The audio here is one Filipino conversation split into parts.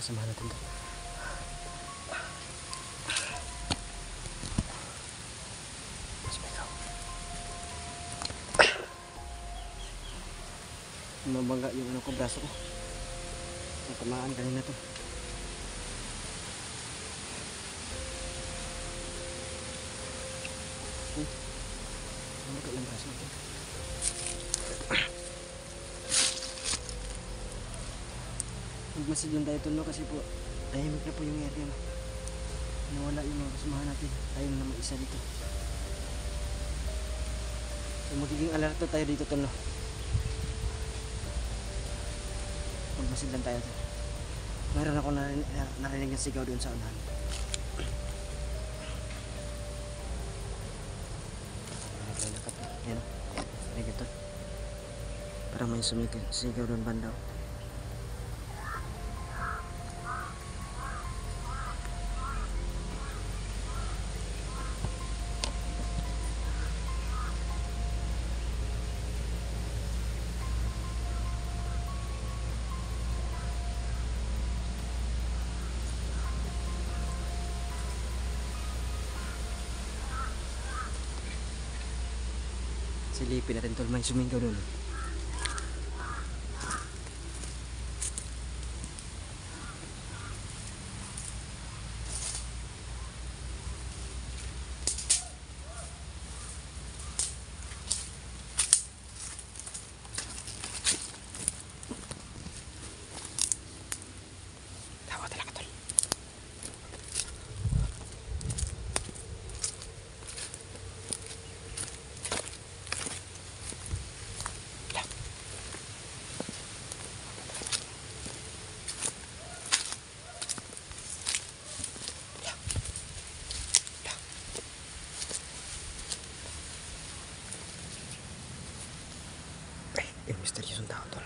kasamahan natin to. Mas may ikaw. Mabangga yung ano ko, braso ko. Natamaan kanina to. Mabangga yung braso natin. Magmasid lang tayo tulo kasi po tahimik na po yung area. Nawala yung mga kasamahan natin. Tayo na mag-isa dito. So magiging alerto tayo dito tulo. Magmasid lang tayo. Mayroon ako narinig ng sigaw doon sa unahan. Yan. Narinig ito. Parang may sigaw doon banda. Silipin natin tol, may sumingaw doon. Tawa talaga tol. Yung misteryosong tao tol.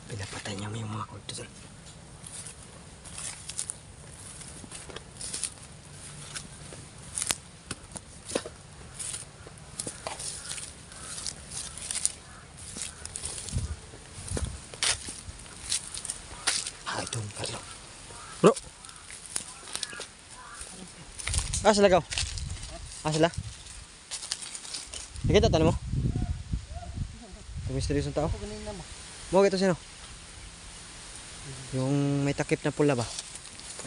Pinapatay niya yung mga kulto tol. Itong Carlo. Bro. Sila gaw. Sila. Nakita tanong mo? Yung misteryosong tao? Mo ito sino? Yung may takip na pula ba?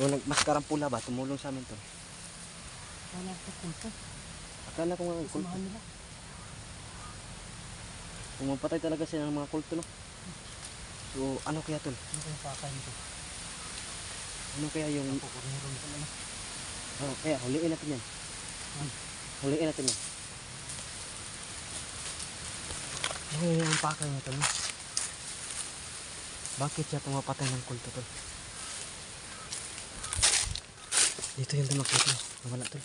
Yung nagmaskarang pula ba? Tumulong sa amin to. Akala ko nga kulto. Pumapatay talaga sila ng mga kulto no? So ano kaya tol? Ano kaya pakay nito? Ano kaya yung... kaya huliin natin yan. Huliin natin yan. Ano yung pakay nito no? Bakit siya pumapatay ng kulto tol? Dito yung tumakit mo. Nawala tol.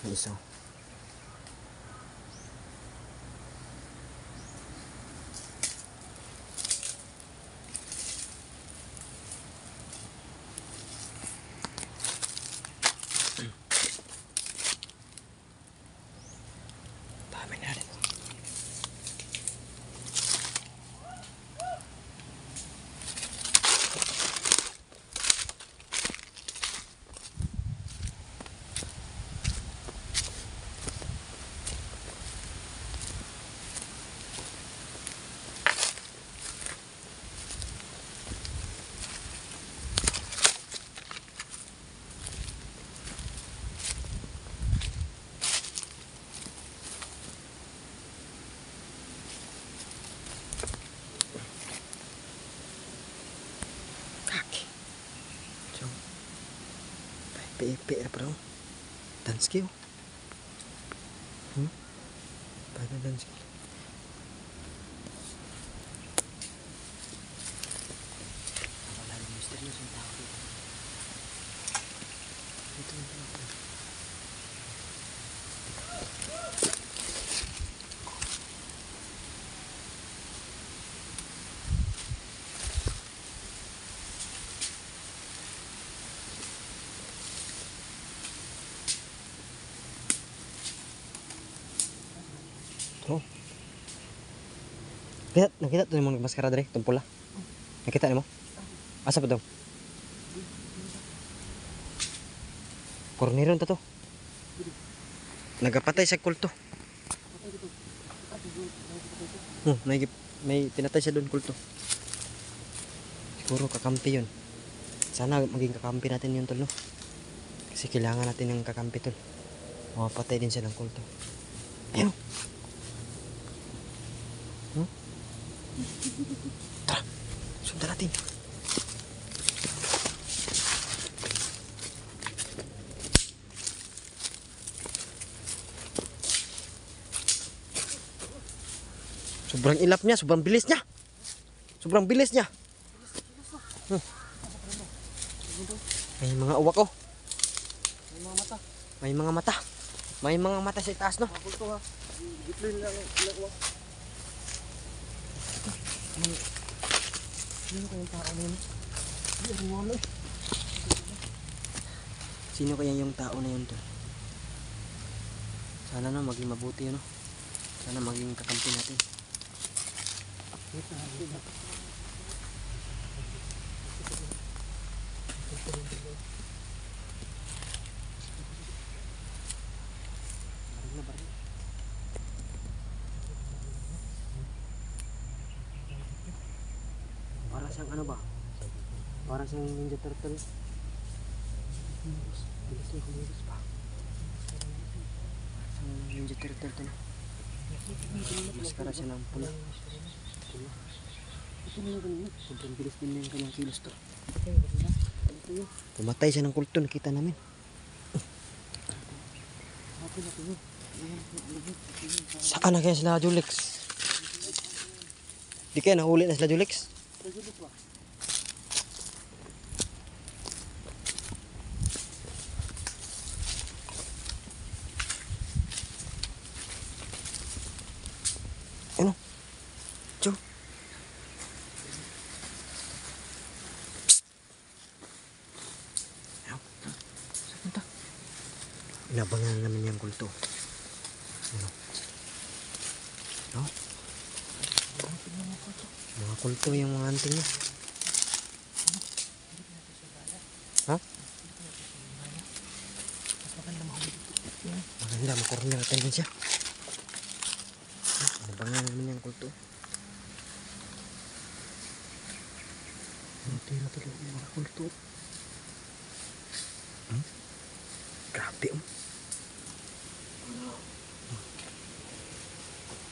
Isa. Dami na rin. Dansky oh. Paano Dansky? Wala rin mysterious yung tao dito. Ito. Oh. Nakita ito yung mga maskara dali, itong pula. Nakita niyo mo? Asa pa ito? Kornero na to. Nagapatay sa kulto. May pinatay siya doon kulto. Siguro kakampi yun. Sana maging kakampi natin yun tol no. Kasi kailangan natin ng kakampi tol. Mapatay din siya ng kulto. Ayun. Tara, sundan natin. Sobrang ilap niya, sobrang bilis niya. Sobrang bilis niya. May mga uwak oh. May mga mata. May mga mata. May mga mata sa itaas no. Kulto ha. Gitlin lang uwak. Sino kayang tao na yun? Sino kaya yung tao na yun to? Sana na maging mabuti no? Sana maging kakampi natin. Para siyang ano ba? Para siyang Ninja Turtle. Bilis pa. Para siyang Ninja Turtle to. Maskara siya ng pula. Sobrang bilis din yung kanyang kilos to. Pumatay siya ng kulto, nakita namin. Saan na kaya sila Julix? Di kaya nahuli na sila Julix? Ano? Joe? Inabangan namin yung kulto. Ano? No? Mga kulto yung mga anting niya. Ha? Maganda, makorner natin din siya. Inabangan namin yung kulto. Tira talaga yung mga kulto. Grabe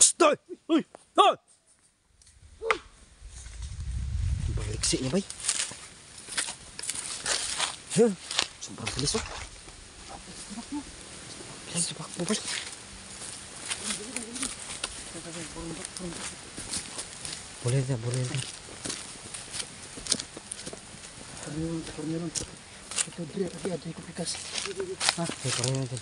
Stay! Uy! Hoy! Baliksi niya bay. Yun. Sobrang bilis oh. Bilis pa. Bubos. Boleh na. Korneron. Ito dire tapi ada ko pikas. Ha, korneron natin.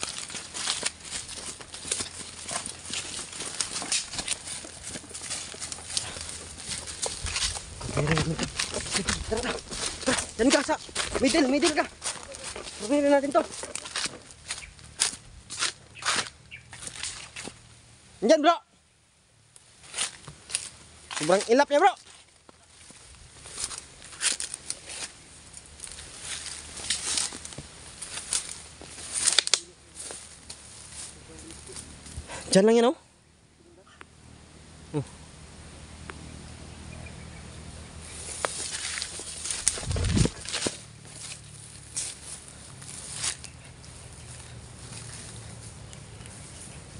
Tara. Yan ka sa middle ka. Korneron natin to. Yan bro. Sobrang ilap niya bro. Diyan lang yan oh.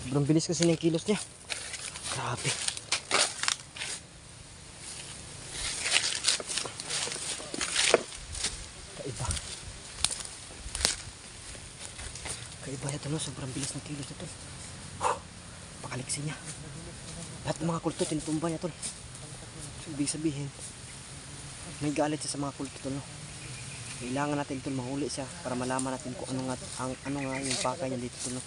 Sobrang bilis kasi ng kilos niya. Grabe. Kaiba Ito no, sobrang bilis ng kilos na tol. Pakaliksi niya. Lahat ng mga kulto, tinutumba niya tol. So, ibig sabihin, may galit siya sa mga kulto tol no. Kailangan natin tol mahuli siya para malaman natin kung ano nga yung pakay niya dito tol no.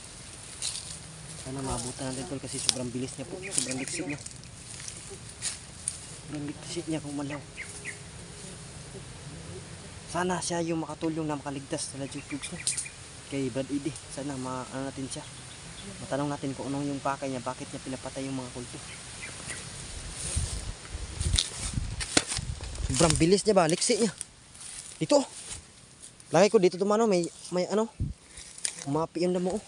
Sana maabutan natin tol kasi sobrang bilis niya po. Sobrang liksi niya. Sobrang liksi niya kung malaw. Sana siya yung makatulong na makaligtas sa Ladyo Cubes no. Kay Brad Eddy. Sana maano natin siya. Matanong natin kung anong yung pakay niya. Bakit niya pinapatay yung mga kulto. Sobrang bilis niya ba? Liksi niya. Dito. Lagi ko dito tumano. May ano. Umapi yung damo.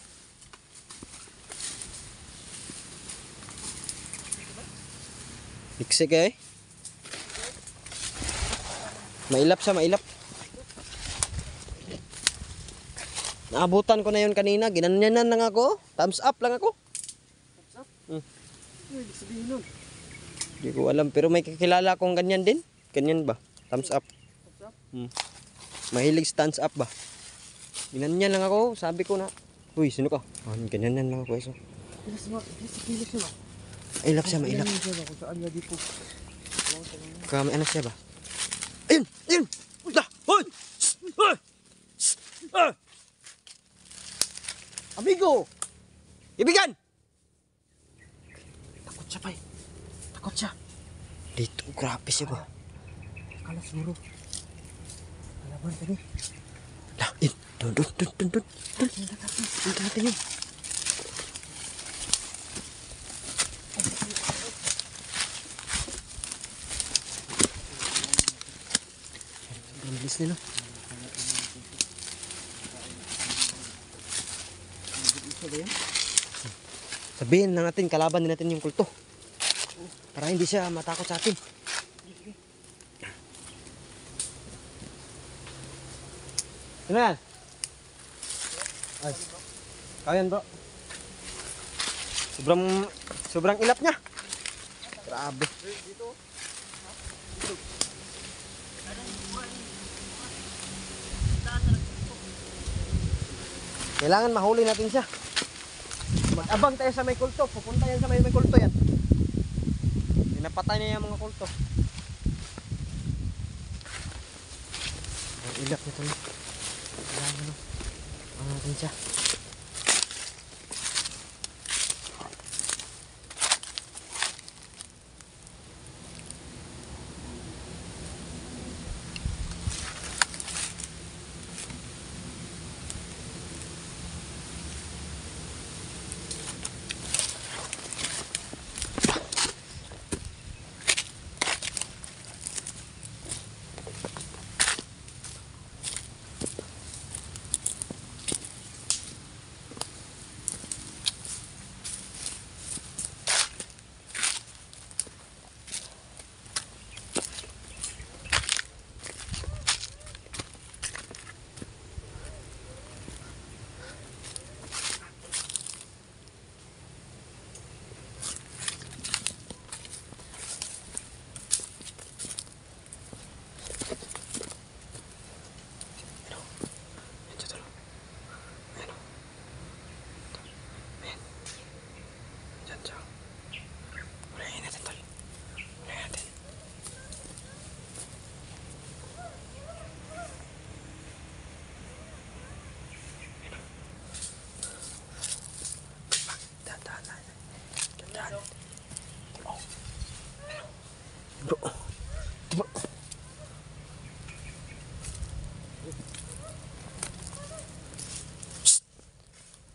Liksi kaya eh. Mailap siya, mailap. Naabutan ko na yun kanina. Ginanyanan lang ako. Thumbs up lang ako. Thumbs up? Ano ibig sabihin nun? Hindi ko alam. Pero may kakilala akong ganyan din. Ganyan ba? Thumbs up. Thumbs up? Mahilig sa thumbs up ba? Ginanyan lang ako. Sabi ko na. Uy, sino ka? Ganyan lang ako. So. Kilos yun ah. Mailap siya, mailap. Kung saan niya dito. May ano siya ba? Ayun! Ayun! Usta! Hoy! Hoy! Amigo! Ibigan! Takot siya pa eh. Takot siya. Dito, grabe siya ba? Akala siguro. Kalaban kami. Lain! Dun! Punta natin yun. Sobrang bilis nila. Sabihin na natin, kalaban din natin yung kulto. Para hindi siya matakot sa atin. Ano yan? Ay. Kaya bro. Sobrang ilap niya. Grabe. Kailangan mahuli natin siya. Mag-abang tayo sa may kulto. Pupunta yan sa may kulto yan. Pinapatay niya yung mga kulto. Ang ilap nito na. Kailangan natin siya.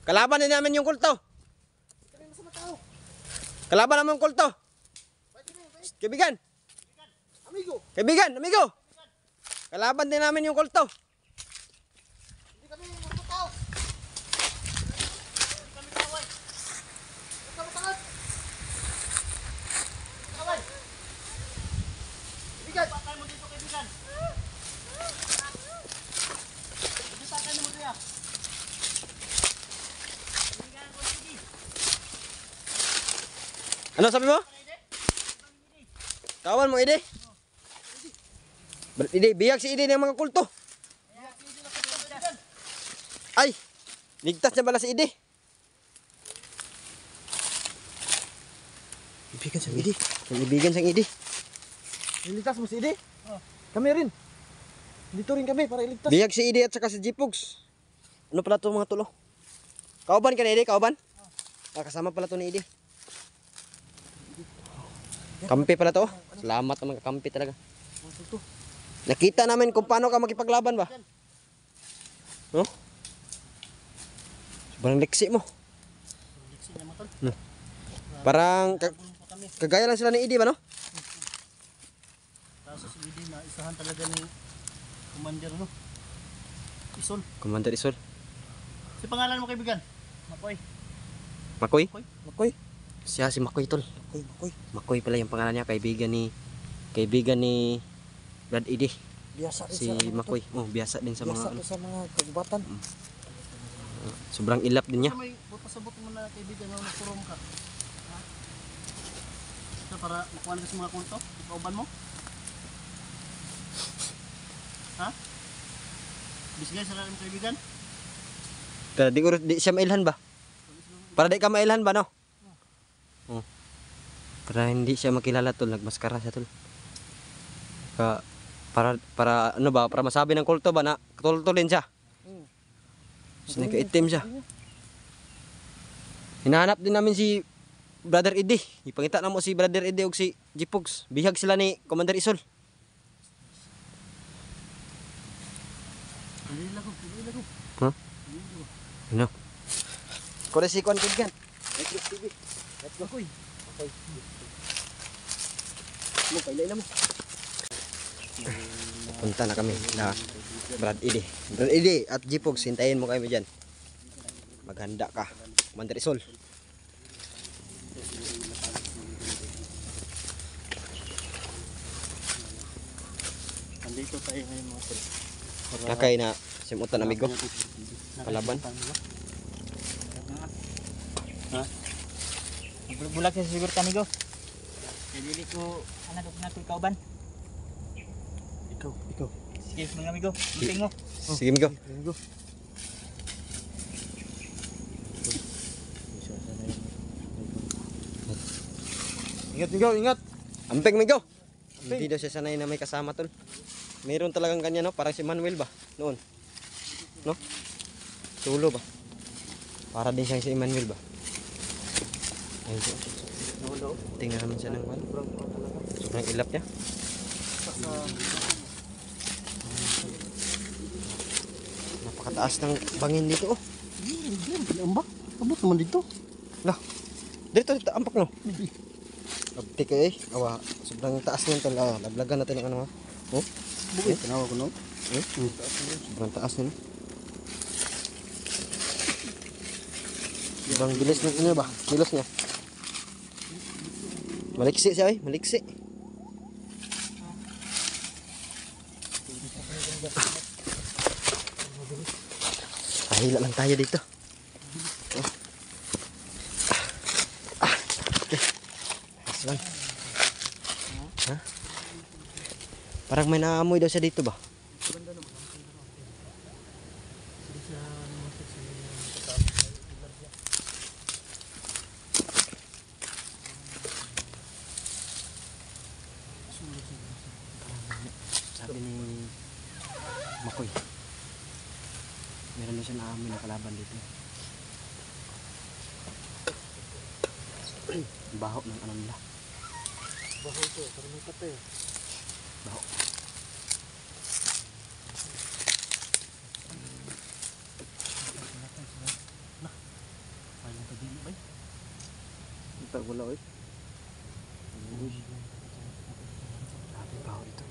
Kalaban din namin yung kulto. Kalaban namin yung kulto. Kaibigan. Amigo! Amigo. Kalaban din namin yung kulto. Hindi kami magpataw! Hindi kami kaway! Huwag ka matakot! Kaway! Kaibigan! Patay mo dito, kaibigan! Patay mo dito, ya! Ano sabi mo? Kawan mo, Ide? Ide, biyag si Ide ng mga kulto. Ay, Ligtas na bala si Idi. Ibigan sang Idi. Ibigan sang Idi. Iligtas mo si Idi? Kami rin. Dito rin kami para iligtas. Bihag si Idi at saka si Jipogs. Ano pala to mga tulo? Kauban ka ni Idi? Kauban? Kasama pala to ni Idi. Kampi pala to. Salamat naman kakampi talaga. Nakita namin kung paano ka makipaglaban ba? No? Sobrang liksi mo. Liksi naman tol. No. Parang Bulong pa kami. kagaya lang sila ni Idi ba no? Kaso si Idi na isahan talaga ni Commander no. Isol. Commander Isol. Si pangalan mo kaibigan? Makoy. Makoy? Makoy. Siya si Makoy tol. Makoy. Makoy pala yung pangalan niya. Kaibigan ni Brad Idi. Biasa rin Si sa mga Makoy. Oh, biasa din sa Biasa mga rin sa mga kagubatan. sobrang ilap din niya. May pasabot mo na kaibigan na nagpurom ka. Ha? Ito para makuha ka sa mga kulto? Ikauban mo? Ha? Bisgay sa lalim kaibigan? Pero di siya mailhan ba? Para di ka mailhan ba no? Oh. Para hindi siya makilala tol, nagmaskara siya tol. Para ano ba, para masabi ng kulto ba na tutulin siya. Kasi nagka-itim siya. Hinahanap din namin si Brother Idi. Ipangita na mo si Brother Idi ug si Jipogs. Bihag sila ni Commander Isol. Hindi lago. Huh? Ano? Kore si Kwan Kudgan. Let's TV. Let's go. Koy. Mo pailay na mo. Punta na kami na Brad Idi. Brad Idi at Jipogs, hintayin mo kami dyan. Maghanda ka. Commander Isol. Nandito tayo ngayon mga tol. Nakay na simutan amigo. Palaban. Ha? Bulag sa siguro kami go. Dili ko anak ko natul kauban. Ikaw. Sige mga amigo, tingin mo. Sige amigo. Amigo. Ingat amigo, ingat. Ampeng amigo. Hindi daw siya sanay na may kasama tol. Mayroon talagang kanya no, parang si Manuel ba noon. No? Solo ba? Para din siyang si Emmanuel ba? Ayun siya. Tingnan naman siya ng wala. Sobrang ilap niya. Napakataas ng bangin dito oh. Ambak, abot naman dito. Lah. Dito ampak no. Abtik eh. Awa, sobrang taas niyan tol. Ah, laglagan natin ng ano ha. Oh. Bukit, tanawa ko no. Sobrang taas niyan. Sobrang bilis niya ba? Kilos niya. Maliksi siya eh, maliksi. Hila lang tayo dito. Oh. Okay. Ayos lang. Ha? Parang may naamoy daw siya dito ba? Sabi ni Makoy, meron na siya naamoy na kalaban dito. Baho ng ano nila. Baho ito, parang may patay. Baho. Sayang tadi bay. Ito wala oy. Grabe baho ito.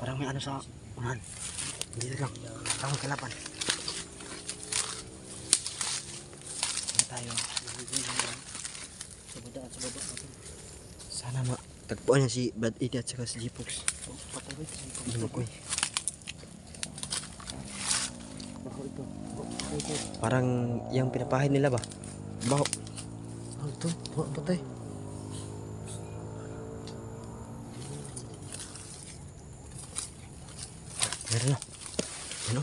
Parang may ano sa unahan. Dito lang. Parang kalaban. Ano tayo? Sa baba natin. Sana tagpuan niya si Brad Idi at saka si Jipogs. Patay bay. Ano Makoy? Baho ito. Baho ito. Parang yung pinapahid nila ba? Baho. Baho ito. Baho patay. Meron na. Ano?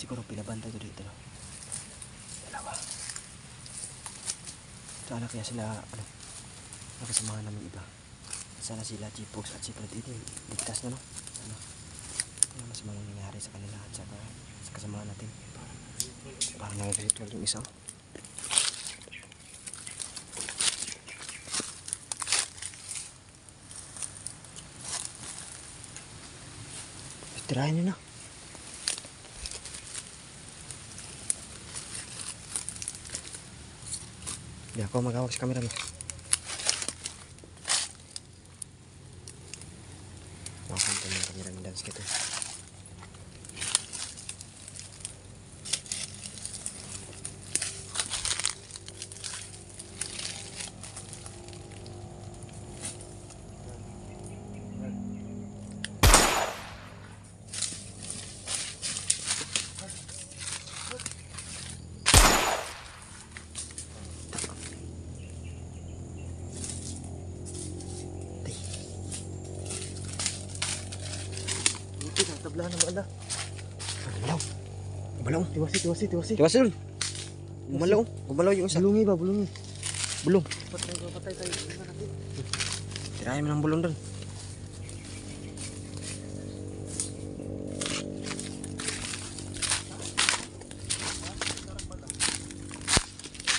siguro pinabantay to dito. Dalawa. Sana kaya sila, ano, nakasamahan namin iba. Sana sila G-Pox at si Fred Eddie ligtas na, no? Sana mas mga nangyari sa kanila at saka sa kasamahan natin. Parang nag-ritual yung isa. Tirahin nyo na. Hindi ako magawag sa camera mo. Makakunta mo yung camera ng dance kito. Tablahan ng bala. Gumalaw. Gumalaw. Tiwasi. Tiwas dun. Gumalaw. Gumalaw yung isa. Bulungi ba, bulungi. Bulong. Patay tayo. Tirahin mo ng bulong dun.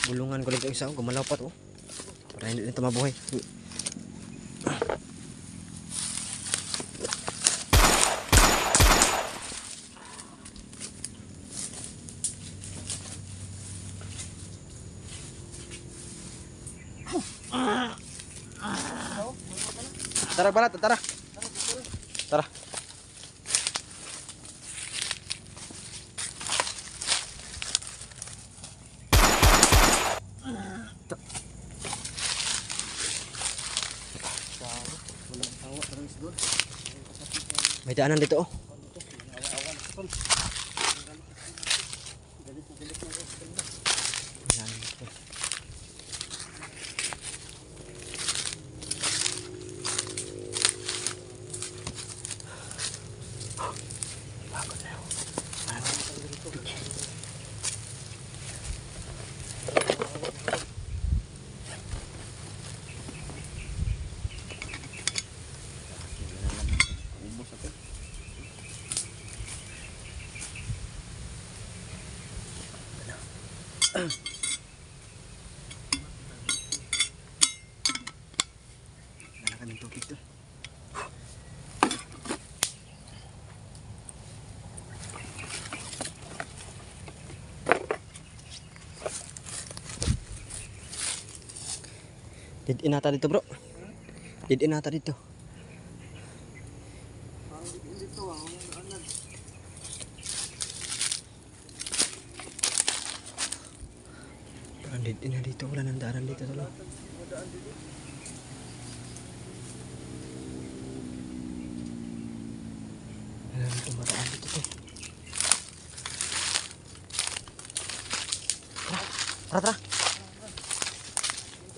Bulungan ko lang yung isa. Gumalaw pa to. Para hindi nito mabuhay. Tara balat, tara. Tara. May daanan dito, oh. Wala kaming tubig doon. Did inata dito, bro. Did inata dito. Parang did ina dito. Wala nang daanan dito. Tolo. Wala nang tumataan dito. Tara.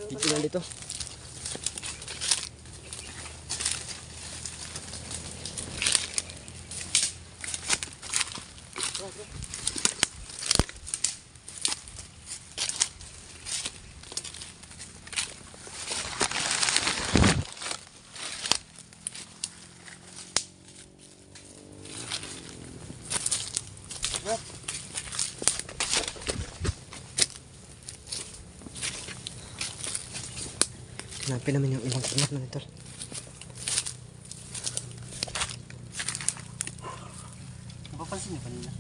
Dito na dito. Hanapin namin yung ibang anak na ito. Napapansin niyo kanina?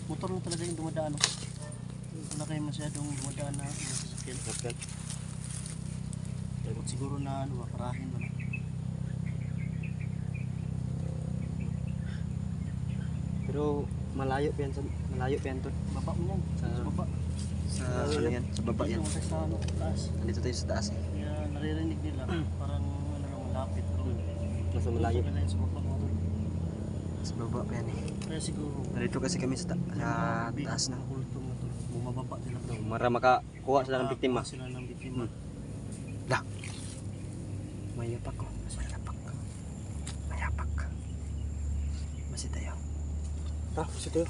Motor lang talaga yung dumadaan. Wala kayo masyadong dumadaan na sasakyan. Siguro na parahin mo na. Pero malayo pa yan to. Baba mo yan. Sa baba. Sa ano yan? Sa baba yan. Sa ano, taas. Nandito tayo sa taas eh. Kaya naririnig nila. Parang ano lang, malapit. Nasa malayo. Sa baba mo. Sa baba pa yan eh. Kaya siguro. Nandito kasi kami sa taas na. Hultong na to. Bumababa sila. Para makakuha sila ng biktima. Sila ng biktima. Dah. Mayapak ko. Mayapak. Masih tayo. Masih tayo.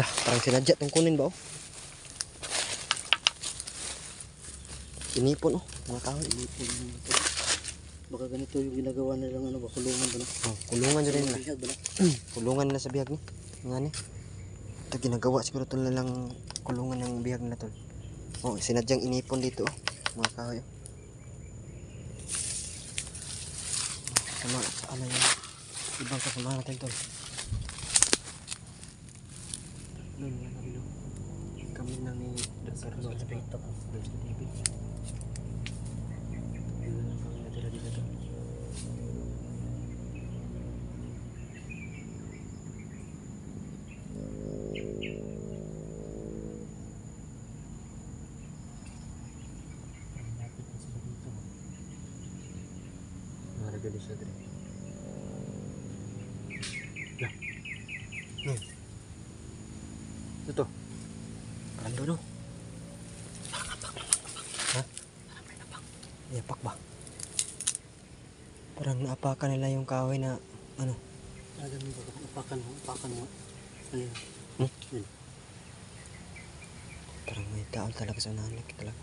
Dah, parang sinadya tong kunin ba oh. Inipon oh, mga kahoy. Baka ganito yung ginagawa nilang ano ba, kulungan ba na? Oh, kulungan dyan nila. Bihag ba na? Kulungan nila sa bihag ni. Nga ni. Ito ginagawa siguro tol nilang kulungan ng bihag nila tol. Oh, sinadyang inipon dito oh, mga kahoy. Oh. Sama, ano yung ibang kasama natin tol. Doon nga kami no. Kami nang ni Dr. Carlo sa TikTok. Doon sa TV. Doon lang kami natira dito tol. Malapit na sila dito. Naragali siya dito. Ito. Kando no. Ha? Yapak ba? Parang naapakan nila yung kahoy na ano. Alam mo ba, apakan mo. Ano yun? Yun. Parang may tao talaga sa unahan talaga.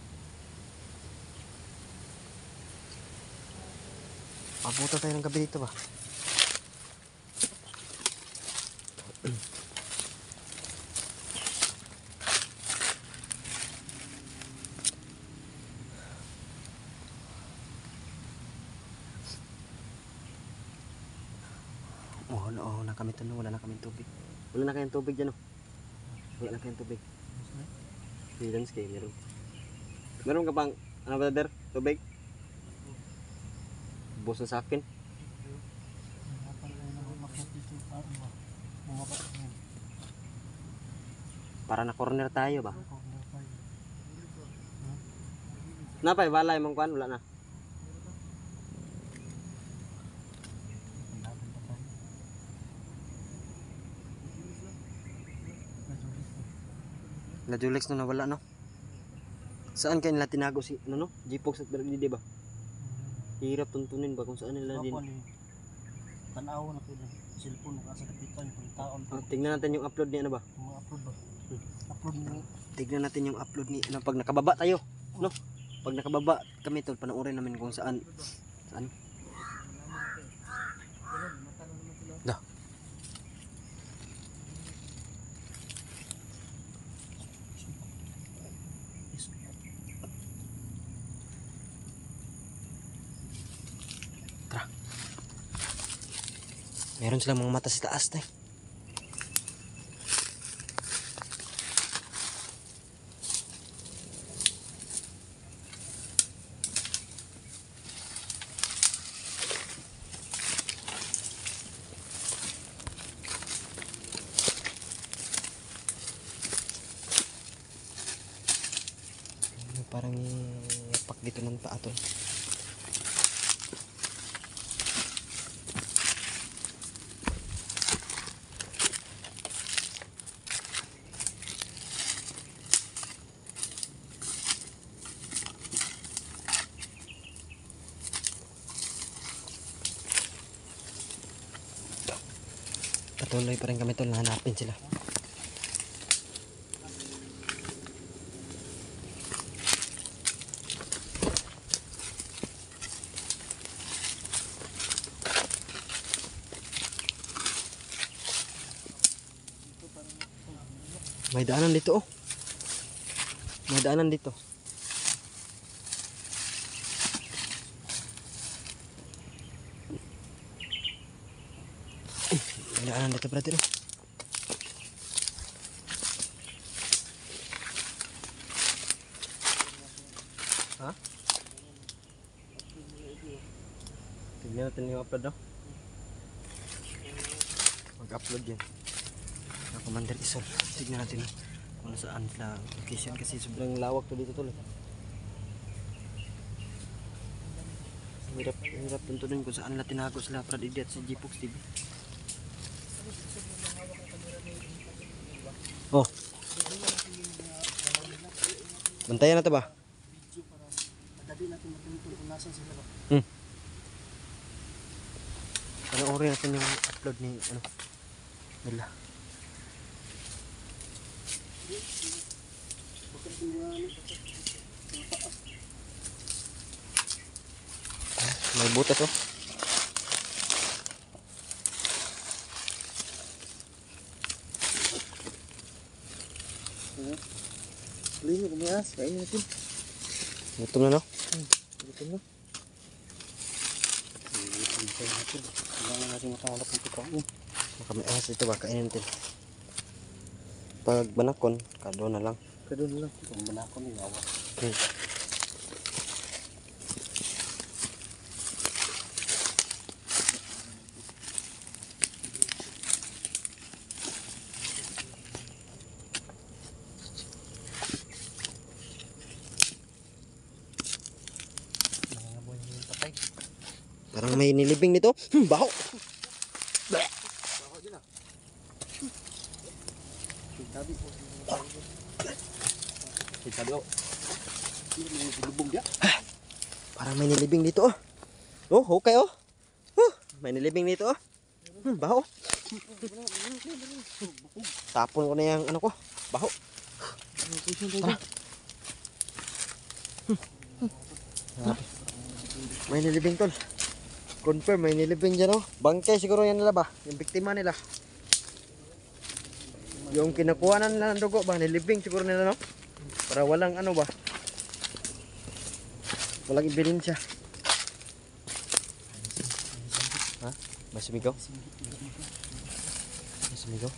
Pabuta tayo ng gabi dito ba? Oo na kami tuno, wala na kaming tubig. Wala na kayong tubig dyan oh. Wala na kayong tubig. Freelance kayo, meron. Meron ka bang, ano brother, tubig? Bus na sa akin. Para na corner tayo ba? Napay, balay mong kwan, wala na. Nadulex no nawala no. Saan kayo nila tinago si ano no? Jipox at Bergdi di ba? Hirap tuntunin ba kung saan nila din. Tanaw na ko lang. Cellphone na sa kapitan yung taon. Tingnan natin yung upload ni ano ba? Mga upload ba? Upload mo. Tignan natin yung upload ni ano pag nakababa tayo, no? Pag nakababa kami tol, panoorin namin kung saan. Saan? Dah. Meron silang mga mata sa taas, tay. Parang ipak dito ng paa tol. Patuloy pa rin kami tol, nahanapin sila. May daanan dito oh. May daanan dito. May daanan dito brother oh. Ha? Tignan natin yung upload no? Mag-upload yan. Commander Isol. Tignan natin kung saan sila location kasi sobrang lawak to dito tol. Hirap tuntunin kung saan nila tinago sila Brad Idi at si Jipox TV. Oh. Bantayan na to ba? Video para madali natin matulog kung nasan sila ba. Panoorin natin yung upload ni ano nila. Bakit yung mga ano? May butas oh. Beli mo kumias, kainin natin. Gutom na no? Gutom na. Kailangan natin makahanap ng pagkain. Baka may ahas dito ba? Kainin natin. Pag banakon, kado na lang. Kaya doon lang. Kung manakon yung awa. Okay. Nangangaboy yung patay. Parang may nilibing dito. Baho. Bawa din ah. Tabi po. Tabi po. May lubog dia. Parang may nilibing dito oh. Oh, okay oh. May nilibing dito oh. Baho. Tapon ko na yung ano ko. Baho. Tara. May nilibing tol. Confirm may nilibing dyan oh. Bangkay siguro yan nila ba? Yung biktima nila. Yung kinakuha nila ng dugo ba? Nilibing siguro nila no? Para walang ano ba? Walang ebidensya. Ha? Masumigaw? Masumigaw?